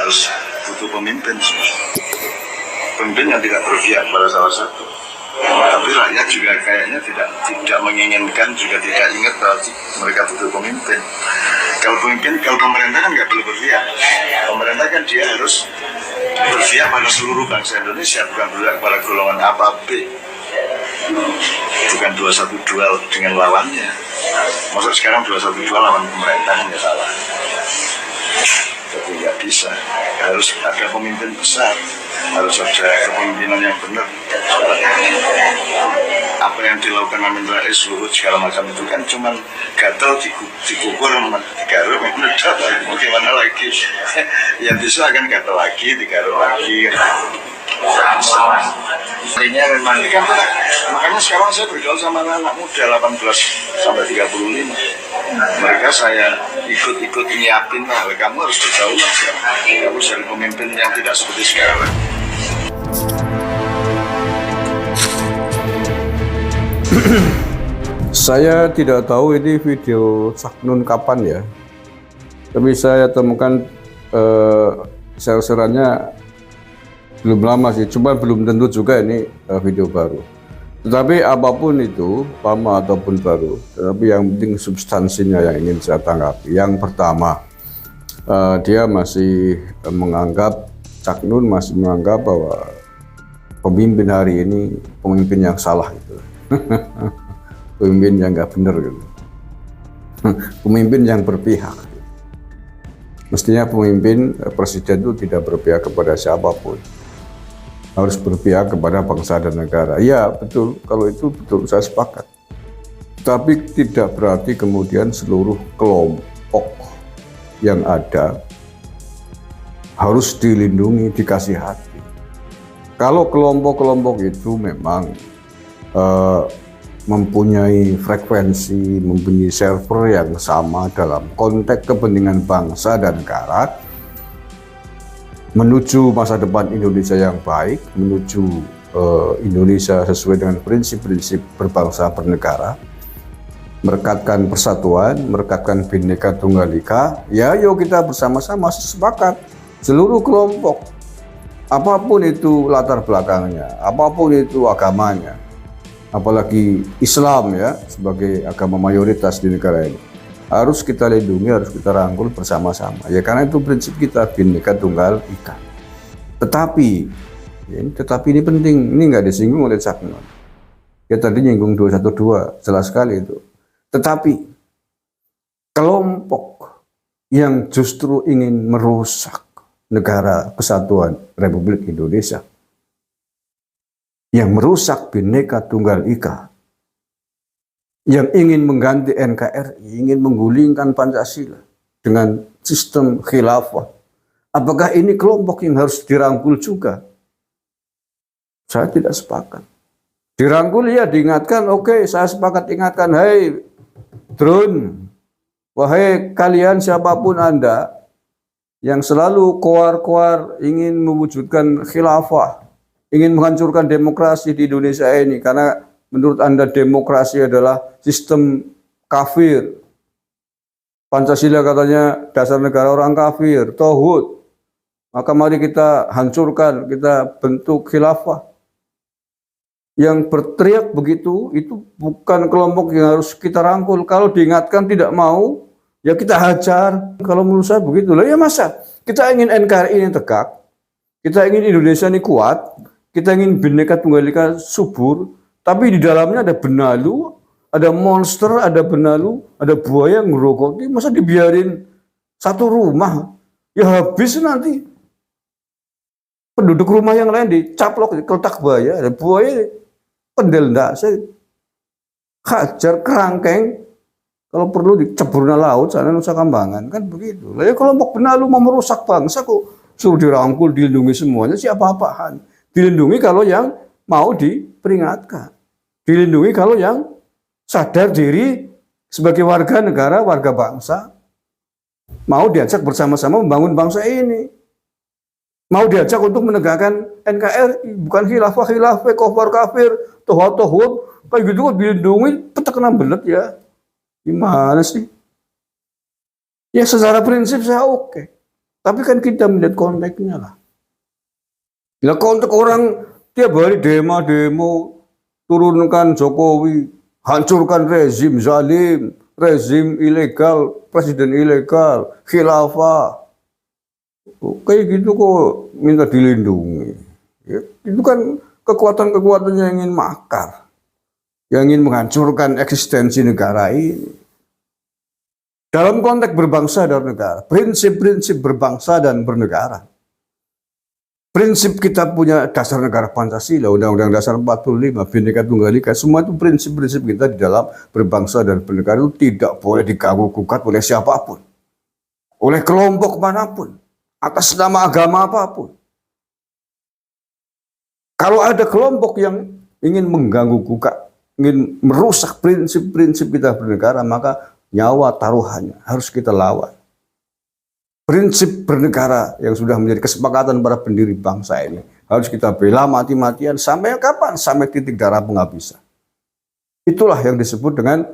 harus butuh pemimpin yang tidak berpihak pada salah satu. Tapi rakyat juga kayaknya tidak menginginkan, juga tidak ingat bahwa mereka butuh pemimpin. Kalau pemerintah kan nggak perlu berpihak. Pemerintah kan dia harus berpihak pada seluruh bangsa Indonesia, bukan berpihak pada golongan A atau B. Bukan 212 dengan lawannya. Maksud sekarang 212 lawan pemerintahan ya salah. Jadi nggak bisa. Harus ada pemimpin besar, harus ada kepemimpinan yang benar. Apa yang dilakukan Amin Rais, Luhut segala macam itu kan cuma gatal dikukur digaruk meledak, bagaimana lagi? Yang bisa akan gatal lagi, digaruk lagi. Artinya memang kan, makanya sekarang saya bergaul sama anak muda 18 sampai 35. Mereka saya ikut nyiapin lah, kamu harus bergaul, kamu jadi pemimpin yang tidak seperti sekarang. Saya tidak tahu ini video Cak Nun kapan ya, tapi saya temukan share-sharannya belum lama sih, cuma belum tentu juga ini video baru. Tetapi apapun itu, lama ataupun baru, tapi yang penting substansinya yang ingin saya tanggapi. Yang pertama, dia masih menganggap, Cak Nun masih menganggap bahwa pemimpin hari ini pemimpin yang salah gitu. Pemimpin yang nggak benar gitu. Pemimpin yang berpihak. Mestinya pemimpin presiden itu tidak berpihak kepada siapapun, harus berpihak kepada bangsa dan negara. Ya betul, kalau itu betul, saya sepakat. Tapi tidak berarti kemudian seluruh kelompok yang ada harus dilindungi, dikasih hati. Kalau kelompok-kelompok itu memang mempunyai frekuensi, mempunyai server yang sama dalam konteks kepentingan bangsa dan negara, menuju masa depan Indonesia yang baik, menuju Indonesia sesuai dengan prinsip-prinsip berbangsa bernegara, merekatkan persatuan, merekatkan Bhinneka Tunggal Ika. Ya, yuk kita bersama-sama sepakat seluruh kelompok, apapun itu latar belakangnya, apapun itu agamanya, apalagi Islam ya sebagai agama mayoritas di negara ini, harus kita lindungi, harus kita rangkul bersama-sama. Ya karena itu prinsip kita, Bhinneka Tunggal Ika. Tetapi ini penting, ini nggak disinggung oleh Cak Nun. Ya tadi nyinggung 212, jelas sekali itu. Tetapi kelompok yang justru ingin merusak negara kesatuan Republik Indonesia, yang merusak Bhinneka Tunggal Ika, yang ingin mengganti NKRI, ingin menggulingkan Pancasila dengan sistem khilafah. Apakah ini kelompok yang harus dirangkul juga? Saya tidak sepakat. Dirangkul ya, diingatkan, oke, saya sepakat ingatkan, hei drone, wahai kalian siapapun Anda yang selalu koar-koar ingin mewujudkan khilafah, ingin menghancurkan demokrasi di Indonesia ini, karena menurut Anda demokrasi adalah sistem kafir. Pancasila katanya dasar negara orang kafir, tauhid. Maka mari kita hancurkan, kita bentuk khilafah. Yang berteriak begitu, itu bukan kelompok yang harus kita rangkul. Kalau diingatkan tidak mau, ya kita hajar. Kalau menurut saya begitu. Lah ya masa kita ingin NKRI ini tegak, kita ingin Indonesia ini kuat, kita ingin Bhinneka Tunggal Ika subur, tapi di dalamnya ada benalu, ada monster, ada benalu, ada buaya yang ngerokoti. Masa dibiarin satu rumah? Ya habis nanti. Penduduk rumah yang lain dicaplok, dikeletak buaya, ada buaya pendel saya hajar kerangkeng, kalau perlu diceburna laut sana Nusa Kambangan, kan begitu. Lah ya kelompok benalu mau merusak bangsa kok suruh dirangkul, dilindungi semuanya, siapa apaan? Dilindungi kalau yang mau diperingatkan. Dilindungi kalau yang sadar diri sebagai warga negara, warga bangsa, mau diajak bersama-sama membangun bangsa ini. Mau diajak untuk menegakkan NKRI, bukan khilafah, kufar kafir, tohut, kayak gitu kok dilindungi, petek kena belet ya. Gimana sih? Ya secara prinsip saya oke. Tapi kan kita melihat konteksnya lah. Ya konteks orang tiap hari demo, turunkan Jokowi, hancurkan rezim zalim, rezim ilegal, presiden ilegal, khilafah. Kayak gitu kok minta dilindungi. Ya, itu kan kekuatan-kekuatan yang ingin makar, yang ingin menghancurkan eksistensi negara ini. Dalam konteks berbangsa dan negara, prinsip-prinsip berbangsa dan bernegara. Prinsip kita punya dasar negara Pancasila, Undang-Undang Dasar 45, Bhinneka Tunggal Ika, semua itu prinsip-prinsip kita di dalam berbangsa dan bernegara itu tidak boleh diganggu-gugat oleh siapapun, oleh kelompok manapun, atas nama agama apapun. Kalau ada kelompok yang ingin mengganggu-gugat, ingin merusak prinsip-prinsip kita bernegara, maka nyawa taruhannya harus kita lawan. Prinsip bernegara yang sudah menjadi kesepakatan para pendiri bangsa ini harus kita bela mati-matian sampai kapan? Sampai titik darah penghabisan. Itulah yang disebut dengan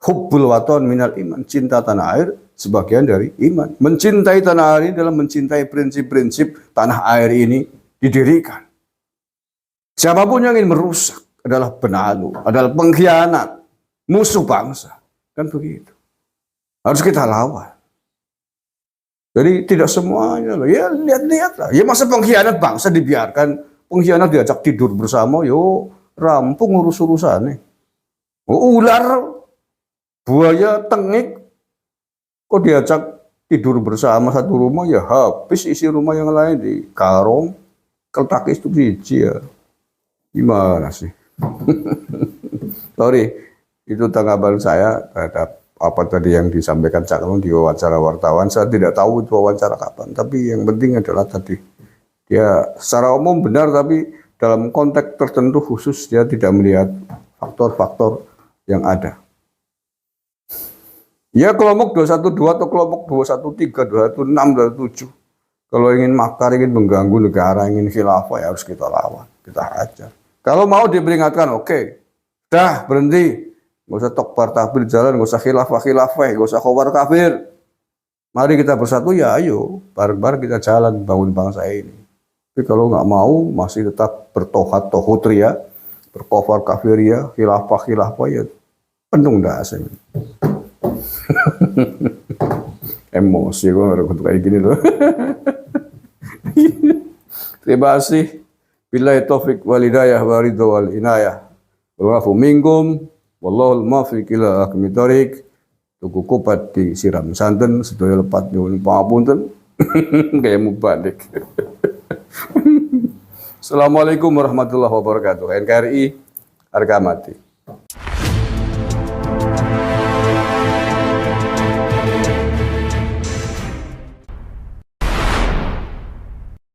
hubbul waton minal iman, cinta tanah air sebagian dari iman. Mencintai tanah air ini dalam mencintai prinsip-prinsip tanah air ini didirikan. Siapapun yang ingin merusak adalah benalu, adalah pengkhianat, musuh bangsa. Kan begitu. Harus kita lawan. Jadi tidak semuanya loh. Ya lihat-lihat lah. Ya masa pengkhianat bangsa dibiarkan, pengkhianat diajak tidur bersama, yo rampung urus-urusannya. Ular, buaya, tengik, kok diajak tidur bersama satu rumah, ya habis isi rumah yang lain di karung, keltak itu biji ya. Gimana sih? Sorry, itu tanggapan saya terhadap apa tadi yang disampaikan Cak Nun di wawancara wartawan. Saya tidak tahu itu wawancara kapan, tapi yang penting adalah tadi dia secara umum benar, tapi dalam konteks tertentu khusus dia tidak melihat faktor-faktor yang ada. Ya kelompok 212 atau kelompok 213, 216, 217 kalau ingin makar, ingin mengganggu negara, ingin khilafah, ya harus kita lawan, kita hajar. Kalau mau diperingatkan, oke, dah berhenti. Nggak usah tokbar takbir jalan, nggak usah khilafah, nggak usah khobar kafir. Mari kita bersatu, ya ayo, bareng-bareng kita jalan bangun bangsa ini. Tapi kalau nggak mau, masih tetap bertohat tohutria, berkofar kafiria, khilafah ya, pentung dah asing. Emosi gue nggak kayak gini loh. Terima kasih. Billahi taufik wal hidayah wa ridha wal inayah. Wa'afu minkum. Wallahul muwaffiq ila aqwamit thoriq. Tuku kupat disiram santen, sedaya lepat nyuwun pangapunten. Kayak mubalik. Assalamualaikum warahmatullahi wabarakatuh. NKRI harga mati.